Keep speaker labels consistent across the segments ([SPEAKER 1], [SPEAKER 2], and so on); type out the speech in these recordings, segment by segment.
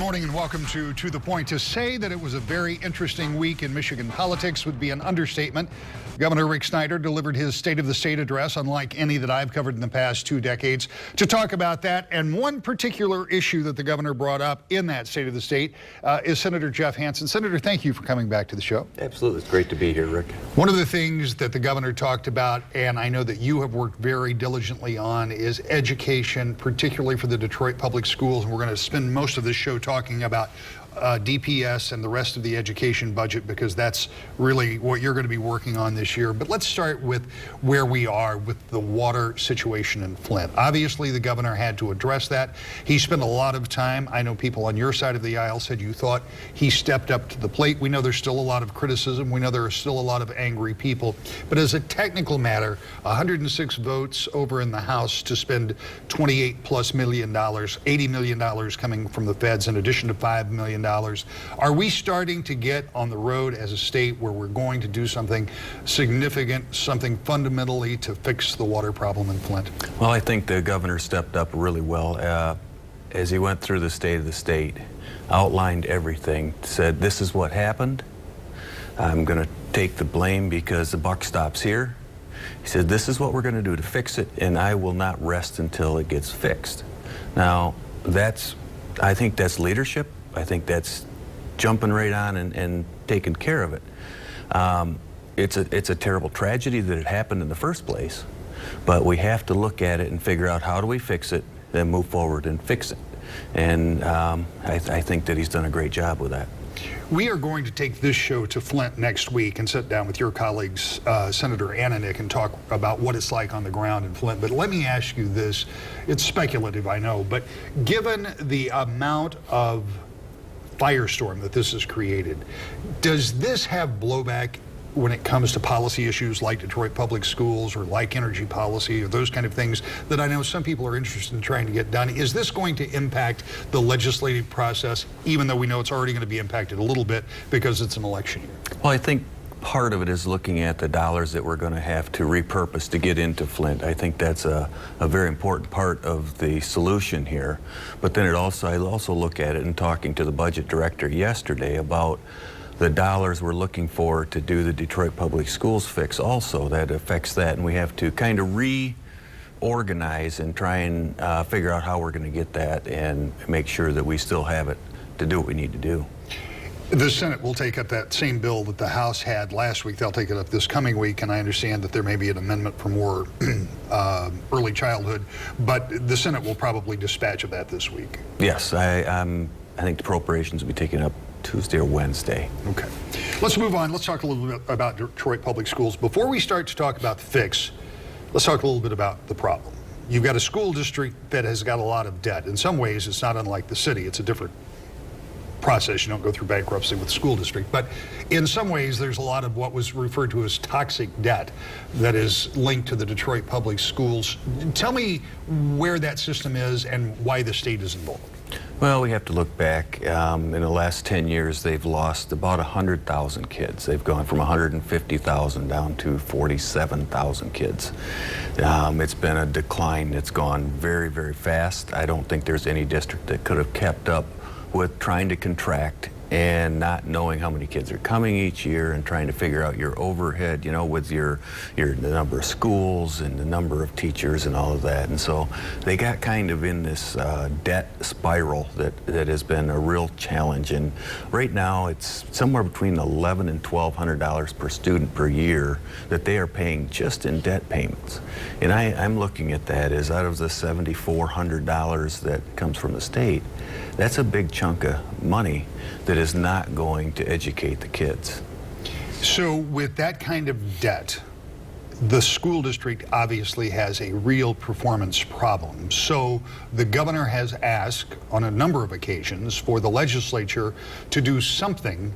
[SPEAKER 1] morning and welcome to The Point. To say that it was a very interesting week in Michigan politics would be an understatement. Governor Rick Snyder delivered his State of the State address, unlike any that I've covered in the past 2 decades. To talk about that and one particular issue that the governor brought up in that State of the State is Senator Goeff Hansen. Senator, thank you for coming back to the show.
[SPEAKER 2] Absolutely. It's great to be here, Rick.
[SPEAKER 1] One of the things that the governor talked about, and I know that you have worked very diligently on, is education, particularly for the Detroit public schools. And we're going to spend most of this show talking about DPS and the rest of the education budget, because that's really what you're going to be working on this year. But let's start with where we are with the water situation in Flint. Obviously, the governor had to address that. He spent a lot of time. I know people on your side of the aisle said you thought he stepped up to the plate. We know there's still a lot of criticism. We know there are still a lot of angry people. But as a technical matter, 106 votes over in the House to spend $28+ million, $80 million coming from the feds in addition to $5 million. Are we starting to get on the road as a state where we're going to do something significant, something fundamentally to fix the water problem in Flint?
[SPEAKER 2] Well, I think the governor stepped up really well as he went through the State of the State, outlined everything, said this is what happened. I'm going to take the blame because the buck stops here. He said this is what we're going to do to fix it, and I will not rest until it gets fixed. Now, I think that's leadership. I think that's jumping right on and taking care of it. It's a terrible tragedy that it happened in the first place, but we have to look at it and figure out how do we fix it, then move forward and fix it. And I think that he's done a great job with that.
[SPEAKER 1] We are going to take this show to Flint next week and sit down with your colleagues, Senator Ananick, and talk about what it's like on the ground in Flint. But let me ask you this. It's speculative, I know, but given the amount of firestorm that this has created, does this have blowback when it comes to policy issues like Detroit public schools or like energy policy or those kind of things that I know some people are interested in trying to get done? Is this going to impact the legislative process, even though we know it's already going to be impacted a little bit because it's an election year?
[SPEAKER 2] Well, I think part of it is looking at the dollars that we're going to have to repurpose to get into Flint. I think that's a very important part of the solution here. But then I also look at it, and talking to the budget director yesterday about the dollars we're looking for to do the Detroit Public Schools fix also. That affects that, and we have to kind of reorganize and try and figure out how we're going to get that and make sure that we still have it to do what we need to do.
[SPEAKER 1] The Senate will take up that same bill that the House had last week. They'll take it up this coming week, and I understand that there may be an amendment for more early childhood, but the Senate will probably dispatch of that this week.
[SPEAKER 2] Yes, I think the appropriations will be taken up Tuesday or Wednesday.
[SPEAKER 1] Okay. Let's move on. Let's talk a little bit about Detroit Public Schools. Before we start to talk about the fix, let's talk a little bit about the problem. You've got a school district that has got a lot of debt. In some ways, it's not unlike the city. It's a different process. You don't go through bankruptcy with the school district. But in some ways, there's a lot of what was referred to as toxic debt that is linked to the Detroit Public Schools. Tell me where that system is and why the state is involved.
[SPEAKER 2] Well, we have to look back. In the last 10 years, they've lost about 100,000 kids. They've gone from 150,000 down to 47,000 kids. It's been a decline that's gone very, very fast. I don't think there's any district that could have kept up with trying to contract and not knowing how many kids are coming each year and trying to figure out your overhead, you know, with the number of schools and the number of teachers and all of that. And so they got kind of in this debt spiral that has been a real challenge. And right now it's somewhere between $1,100 and $1,200 per student per year that they are paying just in debt payments. And I'm looking at that as out of the $7,400 that comes from the state, that's a big chunk of money that is not going to educate the kids.
[SPEAKER 1] So with that kind of debt, the school district obviously has a real performance problem. So the governor has asked on a number of occasions for the legislature to do something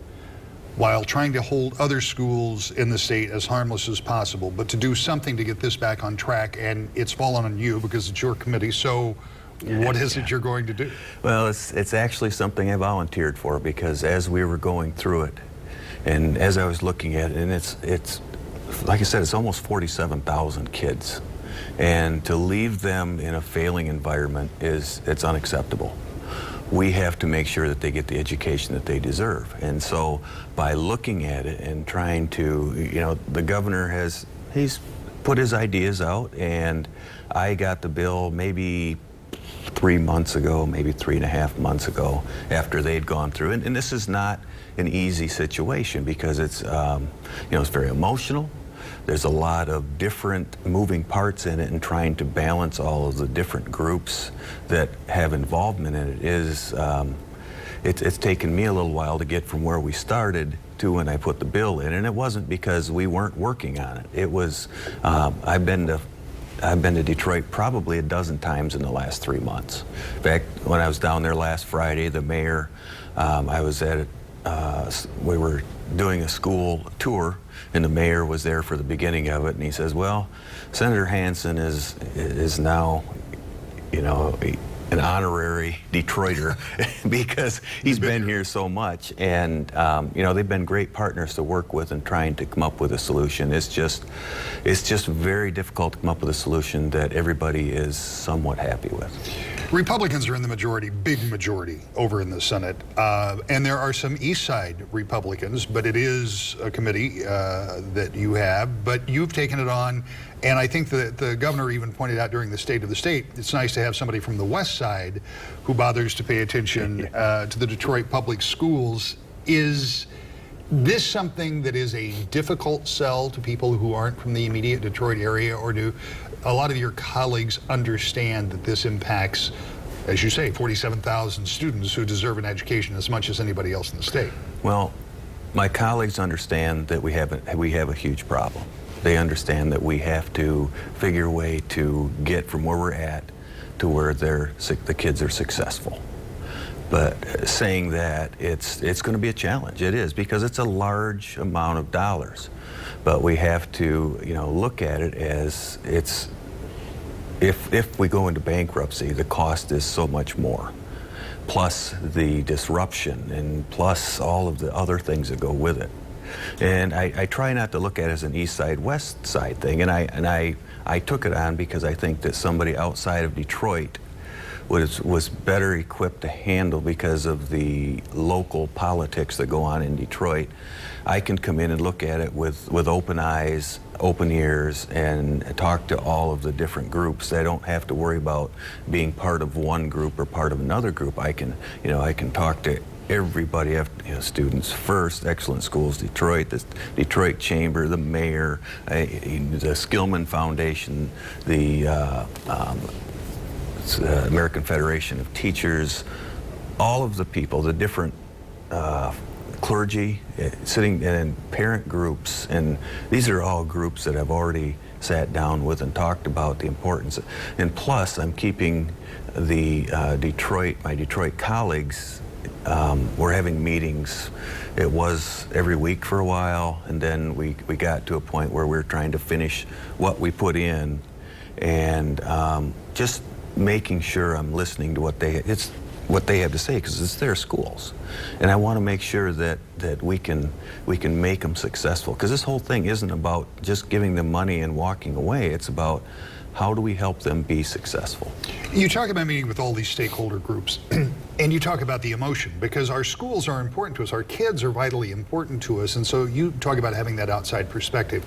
[SPEAKER 1] while trying to hold other schools in the state as harmless as possible, but to do something to get this back on track, and it's fallen on you because it's your committee. So what is it you're going to do?
[SPEAKER 2] Well, it's actually something I volunteered for, because as we were going through it and as I was looking at it, and it's like I said, it's almost 47,000 kids, and to leave them in a failing environment it's unacceptable. we have to make sure that they get the education that they deserve. And so by looking at it and trying to, the governor he's put his ideas out, and I got the bill maybe 3 months ago, maybe 3.5 months ago, after they'd gone through. And this is not an easy situation because it's, it's very emotional. There's a lot of different moving parts in it, and trying to balance all of the different groups that have involvement in it it's taken me a little while to get from where we started to when I put the bill in, and it wasn't because we weren't working on it. It was, I've been to Detroit probably a dozen times in the last 3 months. In fact, when I was down there last Friday, the mayor, I was at we were doing a school tour, and the mayor was there for the beginning of it, and he says, well, Senator Hansen is now, an honorary Detroiter because he's been here so much, and they've been great partners to work with in trying to come up with a solution. It's just very difficult to come up with a solution that everybody is somewhat happy with.
[SPEAKER 1] Republicans are in the majority, big majority, over in the Senate, and there are some East Side Republicans, but it is a committee that you have, but you've taken it on, and I think that the governor even pointed out during the State of the State, it's nice to have somebody from the West Side who bothers to pay attention to the Detroit public schools. Is this something that is a difficult sell to people who aren't from the immediate Detroit area, or do a lot of your colleagues understand that this impacts, as you say, 47,000 students who deserve an education as much as anybody else in the state?
[SPEAKER 2] Well, my colleagues understand that we have a huge problem. They understand that we have to figure a way to get from where we're at to where the kids are successful. But saying that it's going to be a challenge, it is, because it's a large amount of dollars. But we have to, look at it as if we go into bankruptcy, the cost is so much more, plus the disruption, and plus all of the other things that go with it. And I try not to look at it as an East Side, West Side thing, and I took it on because I think that somebody outside of Detroit was better equipped to handle, because of the local politics that go on in Detroit. I can come in and look at it with open eyes, open ears, and talk to all of the different groups. I don't have to worry about being part of one group or part of another group. I can talk to everybody, Students First, Excellent Schools Detroit, the Detroit Chamber, the mayor, the Skillman Foundation, the American Federation of Teachers, all of the people, the different clergy, sitting in parent groups, and these are all groups that I've already sat down with and talked about the importance. And plus, I'm keeping my Detroit colleagues, we're having meetings. It was every week for a while, and then we got to a point where we're trying to finish what we put in, and just making sure I'm listening to what they have to say, because it's their schools, and I want to make sure that we can make them successful, because this whole thing isn't about just giving them money and walking away. It's about how do we help them be successful.
[SPEAKER 1] You talk about meeting with all these stakeholder groups, and you talk about the emotion, because our schools are important to us, our kids are vitally important to us, and so you talk about having that outside perspective.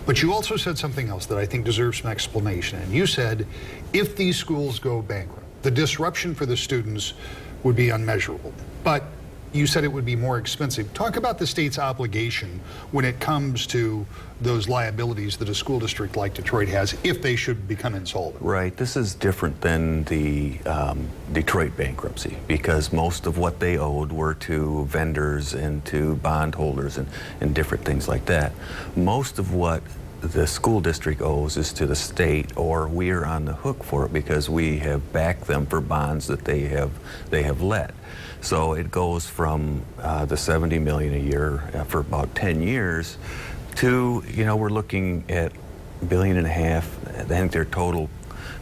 [SPEAKER 1] But you also said something else that I think deserves some explanation, and you said if these schools go bankrupt, the disruption for the students would be unmeasurable. But you said it would be more expensive. Talk about the state's obligation when it comes to those liabilities that a school district like Detroit has if they should become insolvent.
[SPEAKER 2] Right. This is different than the Detroit bankruptcy, because most of what they owed were to vendors and to bondholders and different things like that. Most of what the school district owes is to the state, or we are on the hook for it because we have backed them for bonds that they have let. So it goes from the $70 million a year for about 10 years to, we're looking at $1.5 billion. I think their total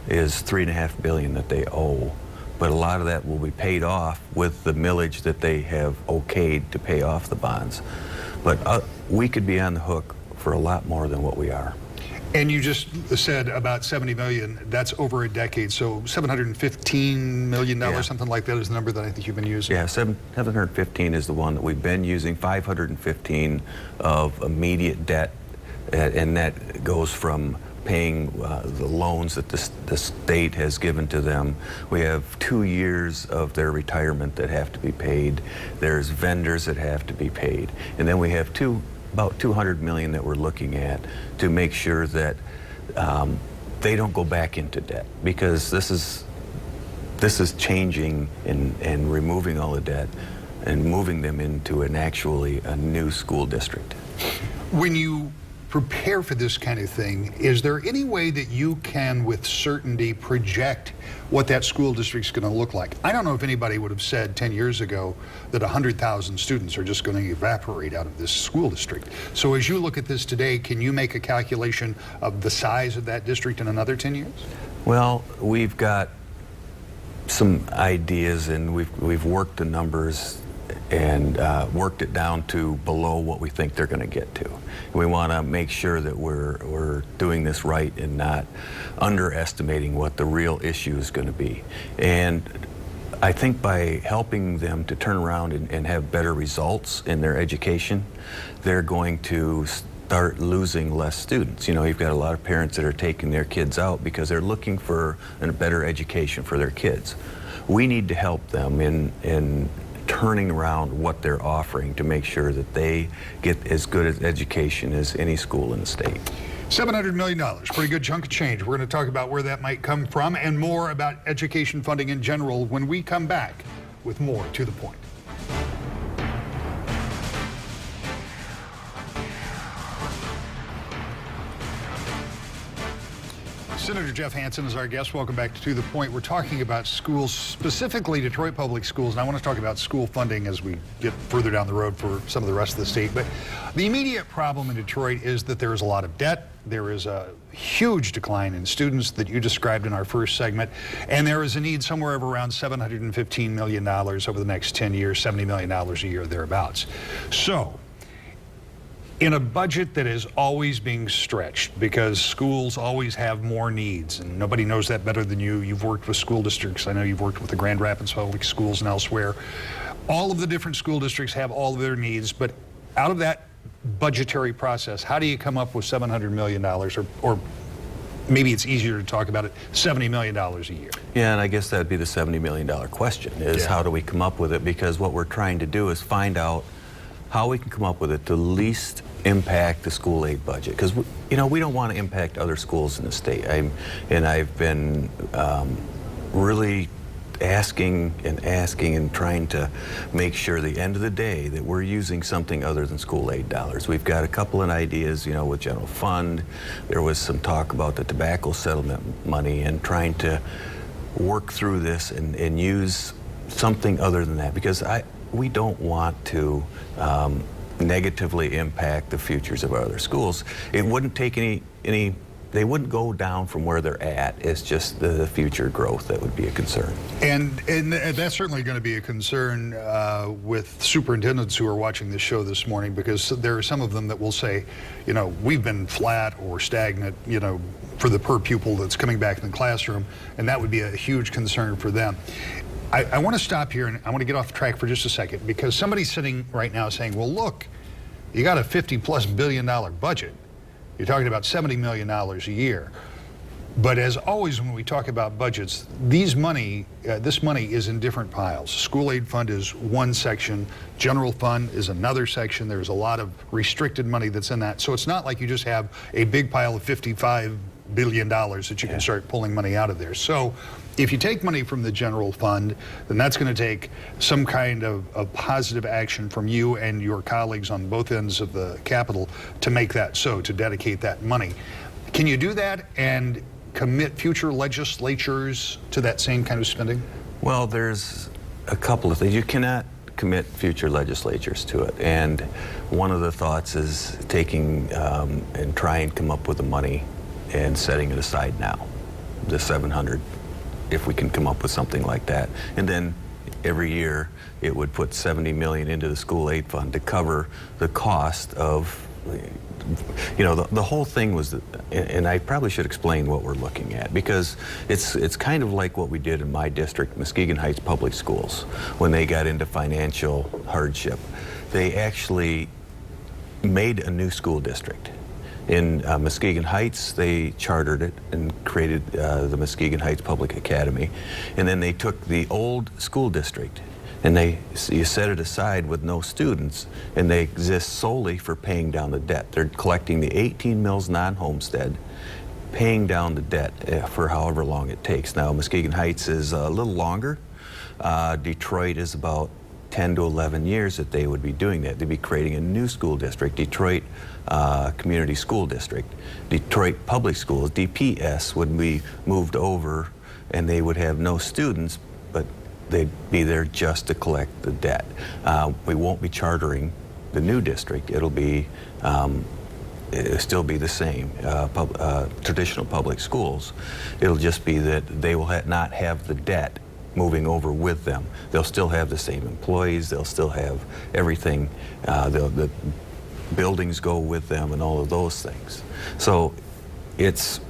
[SPEAKER 2] is $3.5 billion that they owe. But a lot of that will be paid off with the millage that they have okayed to pay off the bonds. But we could be on the hook for a lot more than what we are.
[SPEAKER 1] And you just said about 70 million, that's over a decade, so $715 million, something like that is the number that I think you've been using.
[SPEAKER 2] Yeah, 715 is the one that we've been using, 515 of immediate debt, and that goes from paying the loans that the state has given to them. We have 2 years of their retirement that have to be paid. There's vendors that have to be paid. And then we have about 200 million that we're looking at to make sure that they don't go back into debt, because this is changing and removing all the debt and moving them into actually a new school district.
[SPEAKER 1] When you prepare for this kind of thing, is there any way that you can with certainty project what that school district's going to look like? I don't know if anybody would have said 10 years ago that 100,000 students are just going to evaporate out of this school district. So as you look at this today, can you make a calculation of the size of that district in another 10 years?
[SPEAKER 2] Well, we've got some ideas, and we've worked the numbers and worked it down to below what we think they're going to get to. We want to make sure that we're doing this right and not underestimating what the real issue is going to be. And I think by helping them to turn around and have better results in their education, they're going to start losing less students. You know, you've got a lot of parents that are taking their kids out because they're looking for a better education for their kids. We need to help them in turning around what they're offering to make sure that they get as good an education as any school in the state.
[SPEAKER 1] $700 million, pretty good chunk of change. We're going to talk about where that might come from and more about education funding in general when we come back with more To the Point. Senator Goeff Hansen is our guest. Welcome back to The Point. We're talking about schools, specifically Detroit Public Schools, and I want to talk about school funding as we get further down the road for some of the rest of the state. But the immediate problem in Detroit is that there is a lot of debt. There is a huge decline in students that you described in our first segment, and there is a need somewhere of around $715 million over the next 10 years, $70 million a year thereabouts. So, in a budget that is always being stretched because schools always have more needs, and nobody knows that better than you. You've worked with school districts. I know you've worked with the Grand Rapids Public Schools and elsewhere. All of the different school districts have all of their needs, but out of that budgetary process, how do you come up with $700 million, or maybe it's easier to talk about it, $70 million a year?
[SPEAKER 2] Yeah, and I guess that'd be the $70 million question, is how do we come up with it? Because what we're trying to do is find out how we can come up with it to least impact the school aid budget, because you know, we don't want to impact other schools in the state. I've been really asking and trying to make sure at the end of the day that we're using something other than school aid dollars. We've got a couple of ideas, you know, with general fund. There was some talk about the tobacco settlement money and trying to work through this and use something other than that, because we don't want to negatively impact the futures of our other schools. It wouldn't take they wouldn't go down from where they're at. It's just the future growth that would be a concern.
[SPEAKER 1] And that's certainly going to be a concern with superintendents who are watching this show this morning, because there are some of them that will say, you know, we've been flat or stagnant, you know, for the per pupil that's coming back in the classroom, and that would be a huge concern for them. I want to stop here, and I want to get off track for just a second, because somebody's sitting right now saying, well, look, you got a $50+ billion budget. You're talking about $70 million a year. But as always, when we talk about budgets, this money is in different piles. School aid fund is one section. General fund is another section. There's a lot of restricted money that's in that. So it's not like you just have a big pile of $55 billion that you can start pulling money out of there. So if you take money from the general fund, then that's going to take some kind of positive action from you and your colleagues on both ends of the Capitol to make that so, to dedicate that money. Can you do that and commit future legislatures to that same kind of spending?
[SPEAKER 2] Well, there's a couple of things. You cannot commit future legislatures to it. And one of the thoughts is taking and try and come up with the money and setting it aside now, the 700, if we can come up with something like that. And then every year it would put $70 million into the school aid fund to cover the cost of you know, the whole thing was, and I probably should explain what we're looking at, because it's kind of like what we did in my district, Muskegon Heights Public Schools, when they got into financial hardship. They actually made a new school district. In Muskegon Heights, they chartered it and created the Muskegon Heights Public Academy. And then they took the old school district and you set it aside with no students, and they exist solely for paying down the debt. They're collecting the 18 mills non-homestead, paying down the debt for however long it takes. Now, Muskegon Heights is a little longer. Detroit is about 10 to 11 years that they would be doing that. They'd be creating a new school district, Detroit Community School District. Detroit Public Schools, DPS, would be moved over, and they would have no students, but they'd be there just to collect the debt. We won't be chartering the new district. It'll still be the same, traditional public schools. It'll just be that they will not have the debt moving over with them. They'll still have the same employees, they'll still have everything, the buildings go with them and all of those things. So it's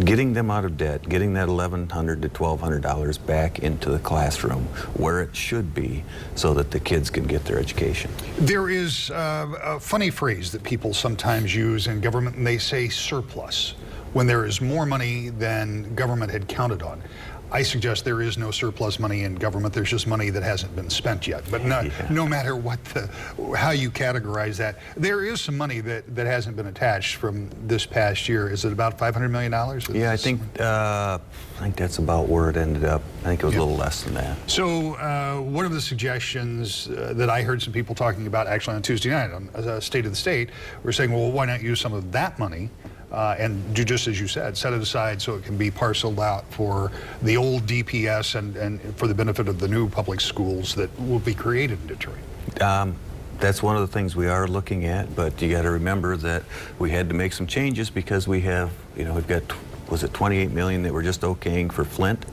[SPEAKER 2] getting them out of debt, getting that $1,100 to $1,200 back into the classroom where it should be so that the kids can get their education.
[SPEAKER 1] There is a funny phrase that people sometimes use in government, and they say surplus, when there is more money than government had counted on. I suggest there is no surplus money in government. There's just money that hasn't been spent yet. But no matter how you categorize that, there is some money that hasn't been attached from this past year. Is it about $500 million?
[SPEAKER 2] Yeah, I think that's about where it ended up. I think it was a little less than that.
[SPEAKER 1] So one of the suggestions that I heard some people talking about actually on Tuesday night on State of the State were saying, well, why not use some of that money and do just as you said, set it aside so it can be parceled out for the old DPS and for the benefit of the new public schools that will be created in Detroit?
[SPEAKER 2] That's one of the things we are looking at, but you got to remember that we had to make some changes because we have, you know, we've got, was it 28 million that we're just okaying for Flint?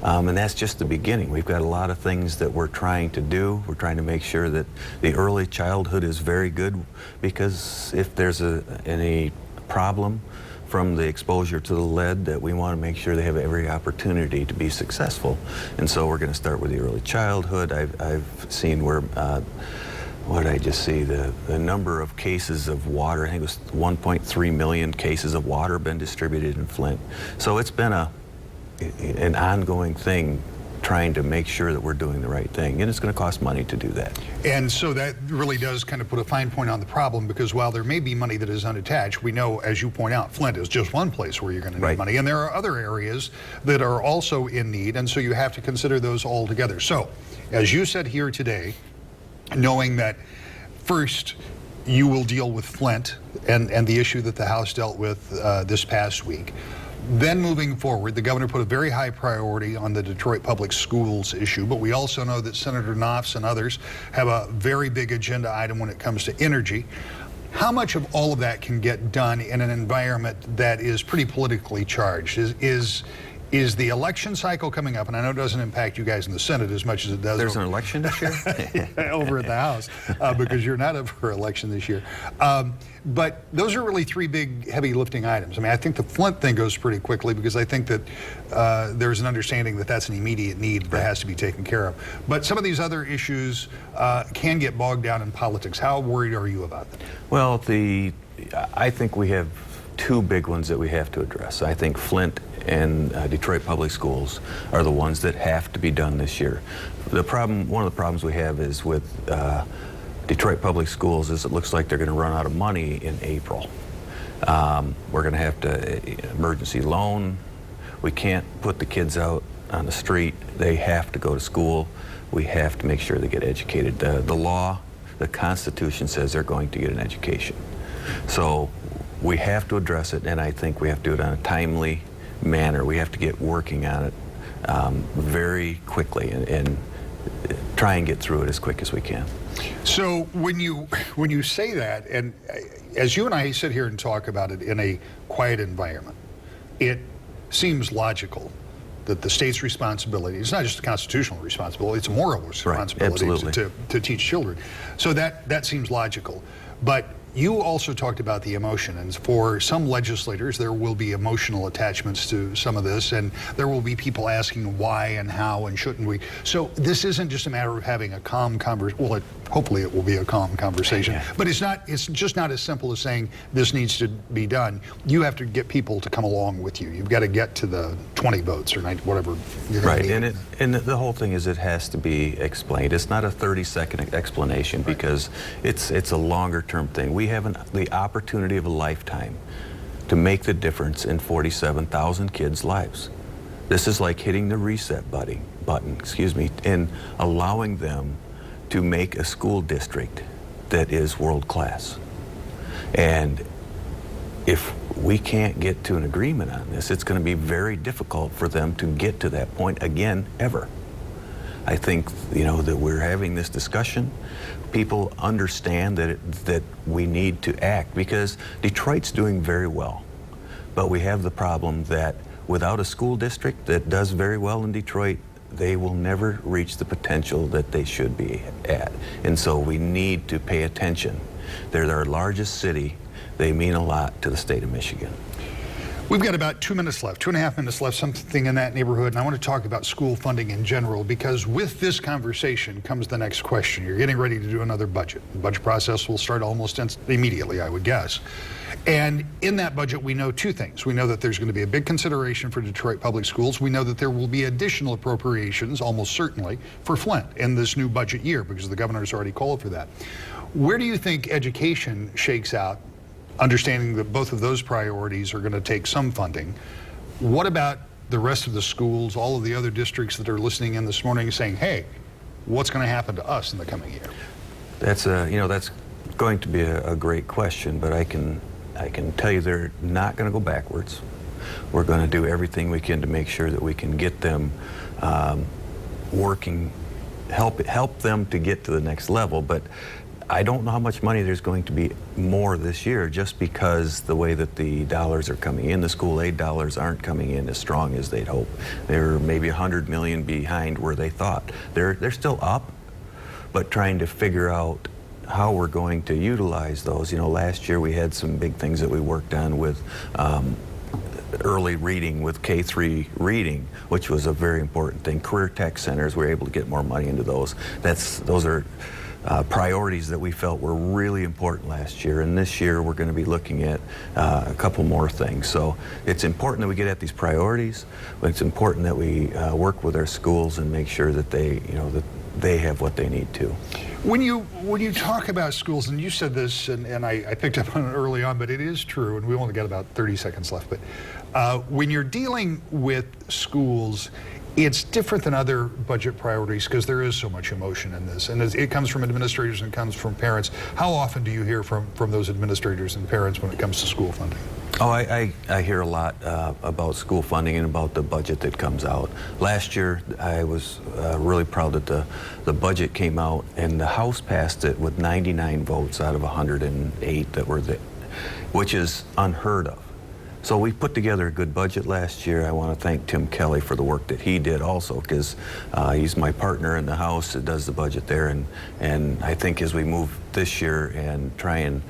[SPEAKER 2] And that's just the beginning. We've got a lot of things that we're trying to do. We're trying to make sure that the early childhood is very good, because if there's any problem from the exposure to the lead, that we want to make sure they have every opportunity to be successful. And so we're going to start with the early childhood. I've seen where, what did I just see, the number of cases of water, I think it was 1.3 million cases of water been distributed in Flint. So it's been an ongoing thing, trying to make sure that we're doing the right thing, and it's going to cost money to do that.
[SPEAKER 1] And so that really does kind of put a fine point on the problem, because while there may be money that is unattached, we know, as you point out, Flint is just one place where you're going to need money, and there are other areas that are also in need, and so you have to consider those all together. So, as you said here today, knowing that first you will deal with Flint and the issue that the House dealt with this past week, then moving forward, the governor put a very high priority on the Detroit Public Schools issue, but we also know that Senator Knopf and others have a very big agenda item when it comes to energy. How much of all of that can get done in an environment that is pretty politically charged? Is the election cycle coming up, and I know it doesn't impact you guys in the Senate as much as it does.
[SPEAKER 2] There's an election this year?
[SPEAKER 1] Over at the House, because you're not up for election this year. But those are really three big, heavy lifting items. I mean, I think the Flint thing goes pretty quickly, because I think that there's an understanding that that's an immediate need that has to be taken care of. But some of these other issues can get bogged down in politics. How worried are you about them?
[SPEAKER 2] Well, I think we have two big ones that we have to address. I think Flint and Detroit Public Schools are the ones that have to be done this year. The problem, one of the problems we have is with Detroit Public Schools is it looks like they're going to run out of money in April. We're going to have to emergency loan. We can't put the kids out on the street. They have to go to school. We have to make sure they get educated. The law, the Constitution says they're going to get an education. So we have to address it, and I think we have to do it on a timely manner. We have to get working on it very quickly and try and get through it as quick as we can.
[SPEAKER 1] So when you say that, and as you and I sit here and talk about it in a quiet environment, it seems logical that the state's responsibility, it's not just a constitutional responsibility, it's a moral responsibility to teach children. So that seems logical. But you also talked about the emotion, and for some legislators, there will be emotional attachments to some of this, and there will be people asking why and how and shouldn't we. So this isn't just a matter of having a calm conversation. Well, hopefully it will be a calm conversation, but it's just not as simple as saying this needs to be done. You have to get people to come along with you. You've got to get to the 20 votes or 90, whatever.
[SPEAKER 2] Right, and the whole thing is it has to be explained. It's not a 30-second explanation because it's a longer-term thing. We have the opportunity of a lifetime to make the difference in 47,000 kids' lives. This is like hitting the reset button, and allowing them to make a school district that is world-class. And if we can't get to an agreement on this, it's going to be very difficult for them to get to that point again, ever. I think, that we're having this discussion. People understand that we need to act because Detroit's doing very well. But we have the problem that without a school district that does very well in Detroit, they will never reach the potential that they should be at. And so we need to pay attention. They're our largest city. They mean a lot to the state of Michigan.
[SPEAKER 1] We've got about 2 minutes left, 2.5 minutes left, something in that neighborhood, and I want to talk about school funding in general, because with this conversation comes the next question. You're getting ready to do another budget. The budget process will start almost immediately, I would guess. And in that budget, we know two things. We know that there's going to be a big consideration for Detroit public schools. We know that there will be additional appropriations, almost certainly, for Flint in this new budget year, because the governor's already called for that. Where do you think education shakes out, understanding that both of those priorities are going to take some funding? What about the rest of the schools, all of the other districts that are listening in this morning saying, hey, what's going to happen to us in the coming year?
[SPEAKER 2] That's going to be a great question, but I can tell you they're not going to go backwards. We're going to do everything we can to make sure that we can get them working, help them to get to the next level. But I don't know how much money there's going to be more this year, just because the way that the dollars are coming in. The school aid dollars aren't coming in as strong as they'd hope. They're maybe $100 million behind where they thought. They're still up, but trying to figure out how we're going to utilize those. Last year we had some big things that we worked on with early reading, with K-3 reading, which was a very important thing. Career tech centers, we were able to get more money into those. Those are priorities that we felt were really important last year, and this year we're going to be looking at a couple more things. So it's important that we get at these priorities, but it's important that we work with our schools and make sure that they have what they need to.
[SPEAKER 1] When you talk about schools, and you said this, and I picked up on it early on, but it is true, and we only got about 30 seconds left, but when you're dealing with schools, it's different than other budget priorities because there is so much emotion in this, and it comes from administrators and it comes from parents. How often do you hear from those administrators and parents when it comes to school funding?
[SPEAKER 2] Oh, I hear a lot about school funding and about the budget that comes out. Last year, I was really proud that the budget came out, and the House passed it with 99 votes out of 108 that were there, which is unheard of. So we put together a good budget last year. I want to thank Tim Kelly for the work that he did also, because he's my partner in the House that does the budget there. And I think as we move this year and try and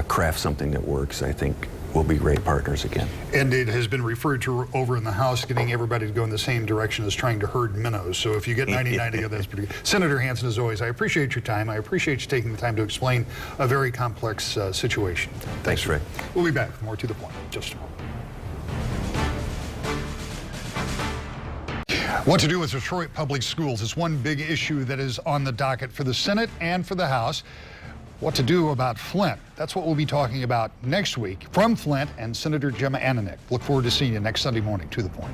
[SPEAKER 2] craft something that works, I think we'll be great partners again.
[SPEAKER 1] And it has been referred to over in the House, getting everybody to go in the same direction as trying to herd minnows. So if you get 99 together, that's pretty good. Senator Hansen, as always, I appreciate your time. I appreciate you taking the time to explain a very complex situation.
[SPEAKER 2] Thanks, Rick.
[SPEAKER 1] We'll be back with more To the Point in just a moment. What to do with Detroit public schools is one big issue that is on the docket for the Senate and for the House. What to do about Flint? That's what we'll be talking about next week from Flint and Senator Gemma Ananich. Look forward to seeing you next Sunday morning. To the Point.